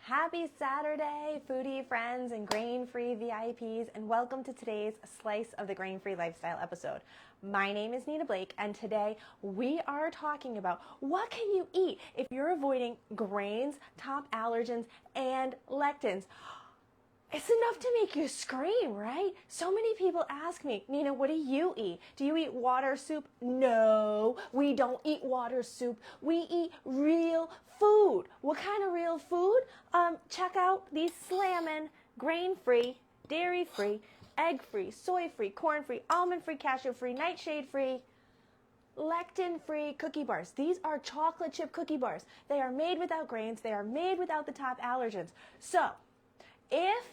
Happy Saturday, foodie friends and grain-free VIPs, and welcome to today's Slice of the Grain-Free Lifestyle episode. My name is Nina Blake, and today we are talking about what can you eat if you're avoiding grains, top allergens, and lectins. It's enough to make you scream, right? So many people ask me, Nina, what do you eat? Do you eat water soup? No, we don't eat water soup. We eat real food. What kind of real food? Check out these slammin' grain-free, dairy-free, egg-free, soy-free, corn-free, almond-free, cashew-free, nightshade-free, lectin-free cookie bars. These are chocolate chip cookie bars. They are made without grains. They are made without the top allergens. So, if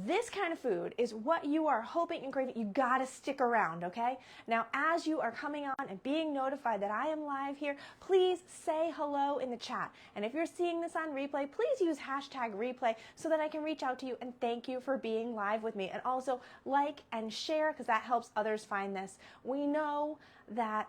this kind of food is what you are hoping and craving, you gotta stick around, okay? Now, as you are coming on and being notified that I am live here, please say hello in the chat. And if you're seeing this on replay, please use hashtag replay so that I can reach out to you and thank you for being live with me. And also like and share because that helps others find this. We know that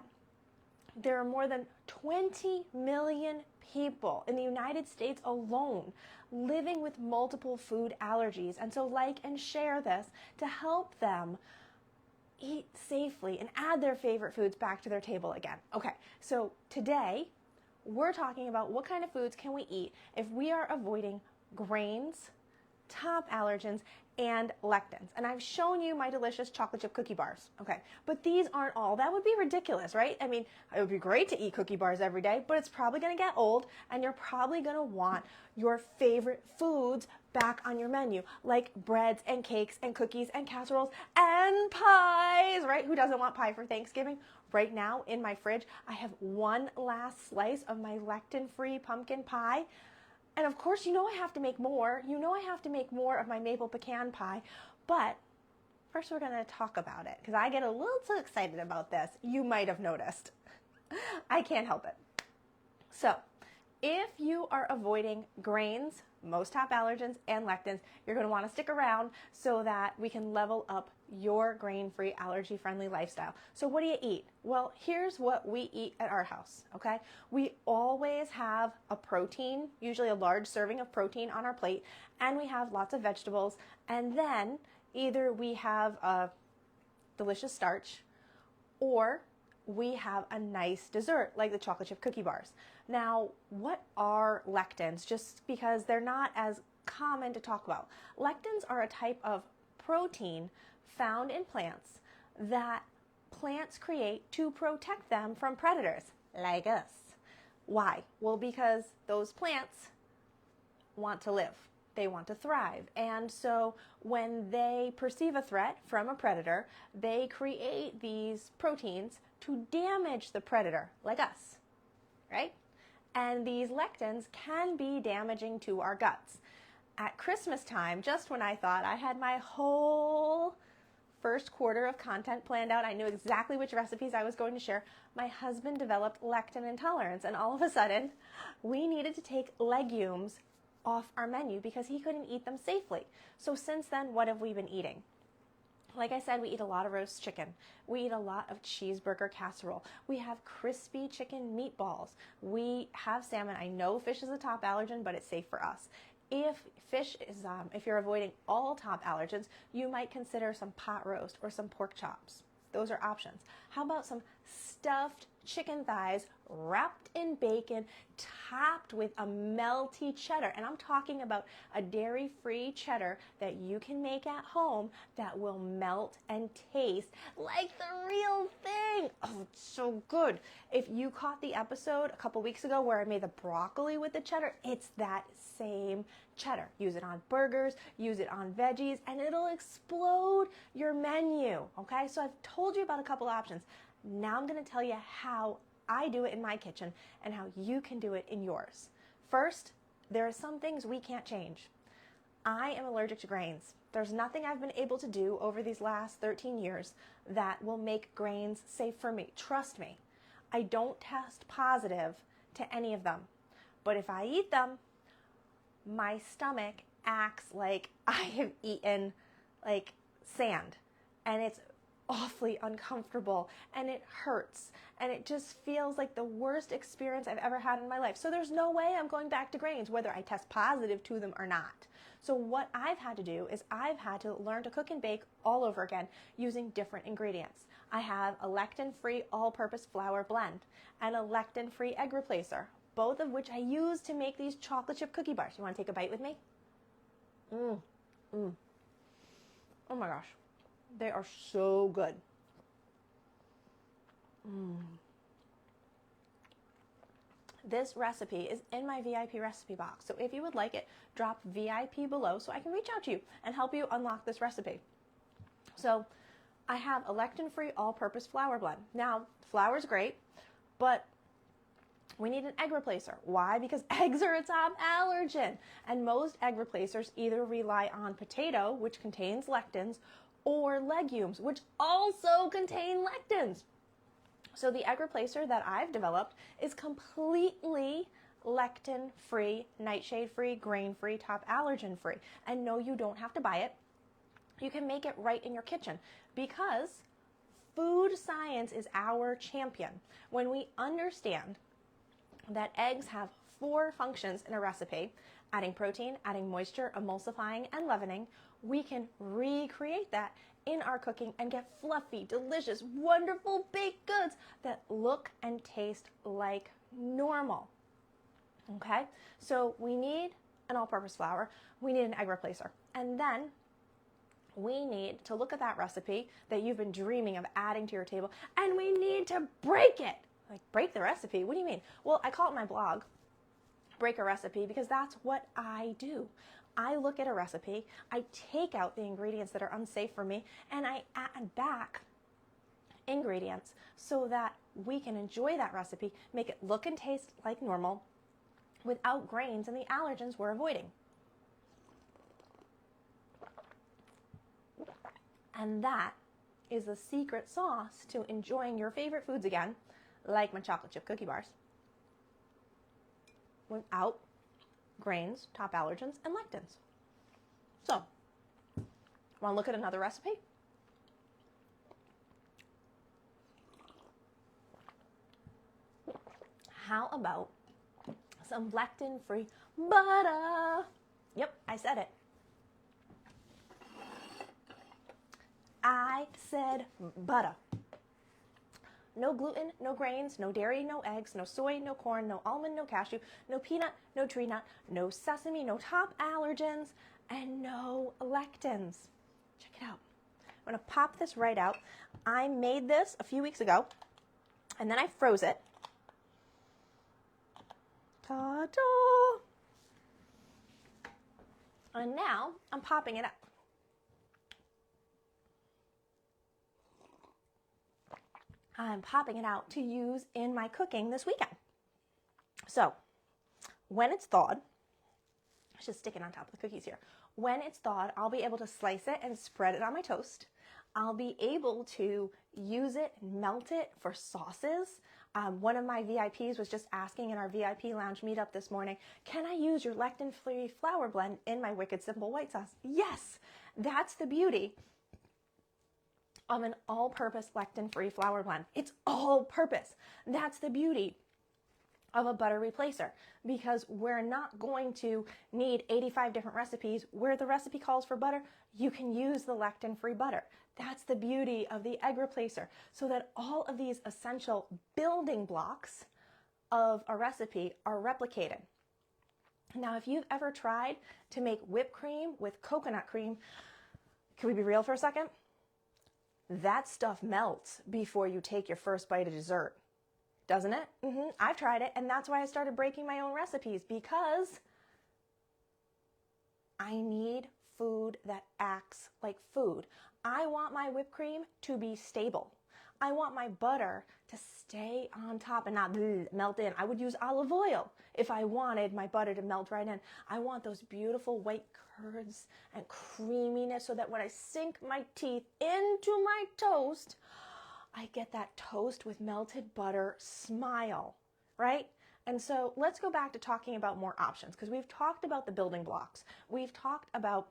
there are more than 20 million people in the United States alone living with multiple food allergies. And so like and share this to help them eat safely and add their favorite foods back to their table again. Okay, so today we're talking about what kind of foods can we eat if we are avoiding grains, top allergens, and lectins. And I've shown you my delicious chocolate chip cookie bars, okay? But these aren't all. That would be ridiculous, right? I mean, it would be great to eat cookie bars every day, but it's probably gonna get old and you're probably gonna want your favorite foods back on your menu, like breads and cakes and cookies and casseroles and pies, right? Who doesn't want pie for Thanksgiving? Right now in my fridge, I have one last slice of my lectin-free pumpkin pie. And of course, you know I have to make more. You know I have to make more of my maple pecan pie. But first we're going to talk about it because I get a little too excited about this. You might have noticed. I can't help it. So if you are avoiding grains, most top allergens, and lectins, you're going to want to stick around so that we can level up your grain-free, allergy-friendly lifestyle. So what do you eat? Well, here's what we eat at our house, okay? We always have a protein, usually a large serving of protein on our plate, and we have lots of vegetables, and then either we have a delicious starch or we have a nice dessert like the chocolate chip cookie bars. Now, what are lectins? Just because they're not as common to talk about. Lectins are a type of protein found in plants that plants create to protect them from predators like us. Why? Well, because those plants want to live. They want to thrive. And so when they perceive a threat from a predator, they create these proteins to damage the predator, like us, right? And these lectins can be damaging to our guts. At Christmas time, just when I thought I had my whole first quarter of content planned out, I knew exactly which recipes I was going to share, my husband developed lectin intolerance, and all of a sudden, we needed to take legumes off our menu because he couldn't eat them safely. So since then, what have we been eating? Like I said, we eat a lot of roast chicken. We eat a lot of cheeseburger casserole. We have crispy chicken meatballs. We have salmon. I know fish is a top allergen, but it's safe for us. If fish is, if you're avoiding all top allergens, you might consider some pot roast or some pork chops. Those are options. How about some stuffed chicken thighs wrapped in bacon, topped with a melty cheddar? And I'm talking about a dairy-free cheddar that you can make at home that will melt and taste like the real thing. Oh, it's so good. If you caught the episode a couple weeks ago where I made the broccoli with the cheddar, it's that same cheddar. Use it on burgers, use it on veggies, and it'll explode your menu, okay? So I've told you about a couple options. Now I'm going to tell you how I do it in my kitchen and how you can do it in yours. First, there are some things we can't change. I am allergic to grains. There's nothing I've been able to do over these last 13 years that will make grains safe for me. Trust me, I don't test positive to any of them. But if I eat them, my stomach acts like I have eaten like sand. And it's awfully uncomfortable and it hurts and it just feels like the worst experience I've ever had in my life. So there's no way I'm going back to grains, whether I test positive to them or not. So what I've had to do is I've had to learn to cook and bake all over again using different ingredients. I have a lectin-free all-purpose flour blend and a lectin-free egg replacer, both of which I use to make these chocolate chip cookie bars. You want to take a bite with me? Oh my gosh. They are so good. This recipe is in my VIP recipe box. So if you would like it, drop VIP below so I can reach out to you and help you unlock this recipe. So I have a lectin-free all-purpose flour blend. Now, flour is great, but we need an egg replacer. Why? Because eggs are a top allergen. And most egg replacers either rely on potato, which contains lectins, or legumes, which also contain lectins. So the egg replacer that I've developed is completely lectin-free, nightshade-free, grain-free, top allergen-free. And no, you don't have to buy it. You can make it right in your kitchen because food science is our champion. When we understand that eggs have 4 functions in a recipe, adding protein, adding moisture, emulsifying, and leavening, we can recreate that in our cooking and get fluffy, delicious, wonderful baked goods that look and taste like normal. Okay? So we need an all-purpose flour, we need an egg replacer, and then we need to look at that recipe that you've been dreaming of adding to your table, and we need to break it. Like, break the recipe? What do you mean? Well, I call it my blog, Break a Recipe, because that's what I do. I look at a recipe, I take out the ingredients that are unsafe for me, and I add back ingredients so that we can enjoy that recipe, make it look and taste like normal without grains and the allergens we're avoiding. And that is the secret sauce to enjoying your favorite foods again, like my chocolate chip cookie bars, without grains, top allergens, and lectins. So, want to look at another recipe? How about some lectin-free butter? Yep, I said it. I said butter. No gluten, no grains, no dairy, no eggs, no soy, no corn, no almond, no cashew, no peanut, no tree nut, no sesame, no top allergens, and no lectins. Check it out. I'm going to pop this right out. I made this a few weeks ago, and then I froze it. Ta-da! And now I'm popping it up. I'm popping it out to use in my cooking this weekend. So, when it's thawed, I should stick it on top of the cookies here. When it's thawed, I'll be able to slice it and spread it on my toast. I'll be able to use it and melt it for sauces. One of my VIPs was just asking in our VIP lounge meetup this morning, can I use your lectin-free flour blend in my Wicked Simple white sauce? Yes, that's the beauty of an all-purpose lectin-free flour blend. It's all-purpose. That's the beauty of a butter replacer, because we're not going to need 85 different recipes. Where the recipe calls for butter, you can use the lectin-free butter. That's the beauty of the egg replacer, so that all of these essential building blocks of a recipe are replicated. Now, if you've ever tried to make whipped cream with coconut cream, can we be real for a second? That stuff melts before you take your first bite of dessert, doesn't it? I've tried it, and that's why I started breaking my own recipes, because I need food that acts like food. I want my whipped cream to be stable. I want my butter to stay on top and not melt in. I would use olive oil if I wanted my butter to melt right in. I want those beautiful white curds and creaminess so that when I sink my teeth into my toast, I get that toast with melted butter smile, right? And so let's go back to talking about more options, because we've talked about the building blocks. We've talked about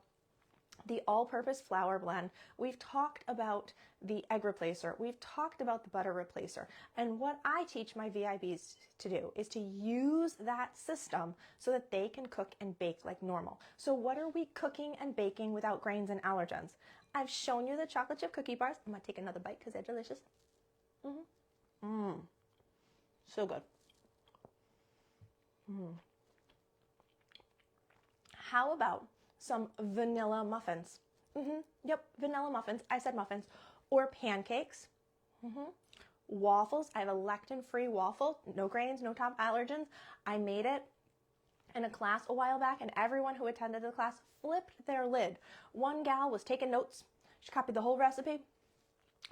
the all-purpose flour blend. We've talked about the egg replacer. We've talked about the butter replacer. And what I teach my VIPs to do is to use that system so that they can cook and bake like normal. So what are we cooking and baking without grains and allergens? I've shown you the chocolate chip cookie bars. I'm gonna take another bite because they're delicious. So good. How about some vanilla muffins? Yep, vanilla muffins. I said muffins. Or pancakes. Waffles. I have a lectin-free waffle. No grains, no top allergens. I made it in a class a while back, and everyone who attended the class flipped their lid. One gal was taking notes. She copied the whole recipe.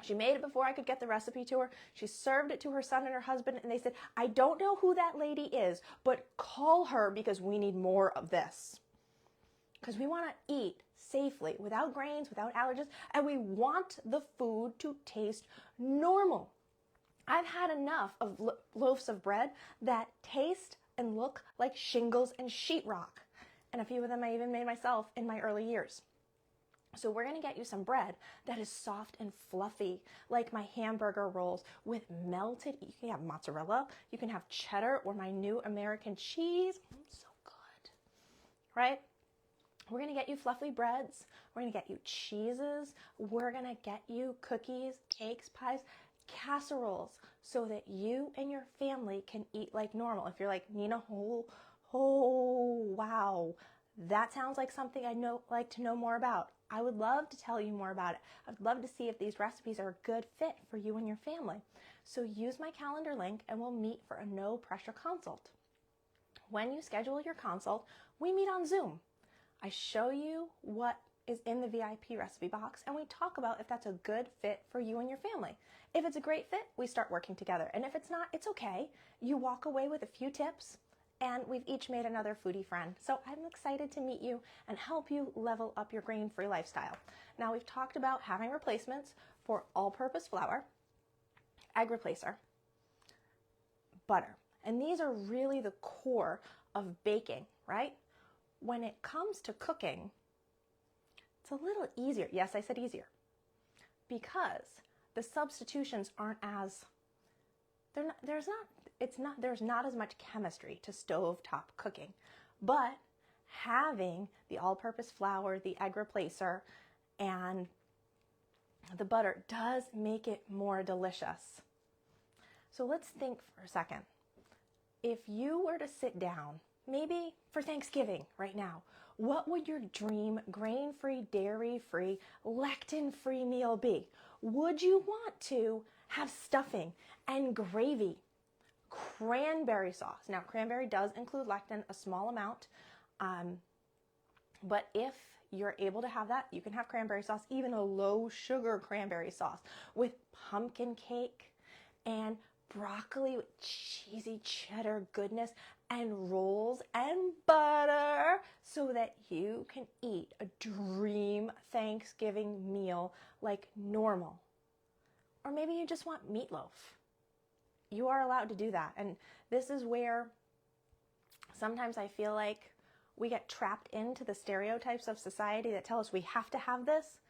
She made it before I could get the recipe to her. She served it to her son and her husband, and they said, I don't know who that lady is, but call her because we need more of this. Because we want to eat safely, without grains, without allergens, and we want the food to taste normal. I've had enough of loaves of bread that taste and look like shingles and sheetrock. And a few of them I even made myself in my early years. So we're going to get you some bread that is soft and fluffy, like my hamburger rolls with melted, you can have mozzarella, you can have cheddar or my new American cheese. So good, right? We're going to get you fluffy breads. We're going to get you cheeses. We're going to get you cookies, cakes, pies, casseroles, so that you and your family can eat like normal. If you're like, Nina, wow, that sounds like something I'd like to know more about. I would love to tell you more about it. I'd love to see if these recipes are a good fit for you and your family. So use my calendar link and we'll meet for a no pressure consult. When you schedule your consult, we meet on Zoom. I show you what is in the VIP recipe box and we talk about if that's a good fit for you and your family. If it's a great fit, we start working together. And if it's not, it's okay. You walk away with a few tips and we've each made another foodie friend. So I'm excited to meet you and help you level up your grain-free lifestyle. Now we've talked about having replacements for all-purpose flour, egg replacer, butter. And these are really the core of baking, right? When it comes to cooking, it's a little easier. Yes, I said easier. Because the substitutions aren't as, there's not as much chemistry to stovetop cooking. But having the all-purpose flour, the egg replacer, and the butter does make it more delicious. So let's think for a second. If you were to sit down, maybe for Thanksgiving right now, what would your dream grain-free, dairy-free, lectin-free meal be? Would you want to have stuffing and gravy, cranberry sauce? Now, cranberry does include lectin, a small amount, but if you're able to have that, you can have cranberry sauce, even a low sugar cranberry sauce with pumpkin cake and broccoli with cheesy cheddar goodness and rolls and butter so that you can eat a dream Thanksgiving meal like normal. Or maybe you just want meatloaf. You are allowed to do that. And this is where sometimes I feel like we get trapped into the stereotypes of society that tell us we have to have this.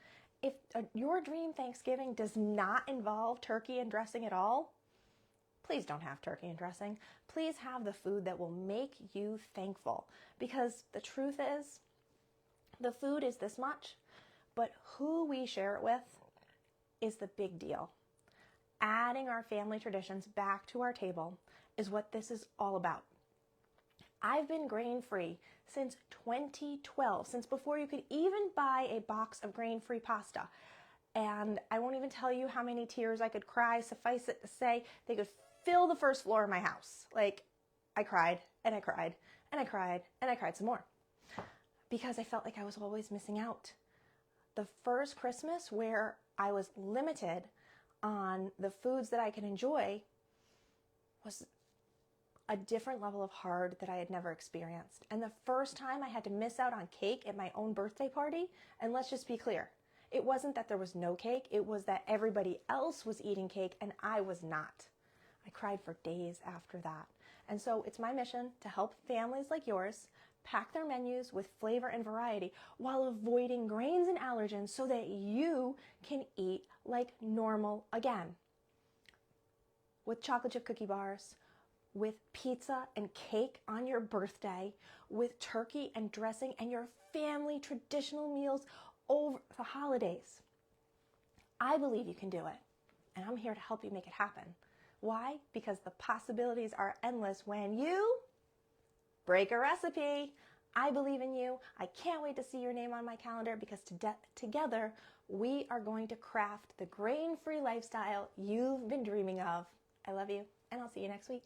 If your dream Thanksgiving does not involve turkey and dressing at all, please don't have turkey and dressing. Please have the food that will make you thankful. Because the truth is, the food is this much, but who we share it with is the big deal. Adding our family traditions back to our table is what this is all about. I've been grain-free since 2012, since before you could even buy a box of grain-free pasta. And I won't even tell you how many tears I could cry. Suffice it to say, they could fill the first floor of my house. Like, I cried, and I cried, and I cried, and I cried some more. Because I felt like I was always missing out. The first Christmas where I was limited on the foods that I could enjoy was a different level of hard that I had never experienced. And the first time I had to miss out on cake at my own birthday party, and let's just be clear, it wasn't that there was no cake, it was that everybody else was eating cake and I was not. I cried for days after that. And so it's my mission to help families like yours pack their menus with flavor and variety while avoiding grains and allergens so that you can eat like normal again. With chocolate chip cookie bars, with pizza and cake on your birthday, with turkey and dressing and your family traditional meals over the holidays. I believe you can do it, and I'm here to help you make it happen. Why? Because the possibilities are endless when you break a recipe. I believe in you. I can't wait to see your name on my calendar because together we are going to craft the grain-free lifestyle you've been dreaming of. I love you, and I'll see you next week.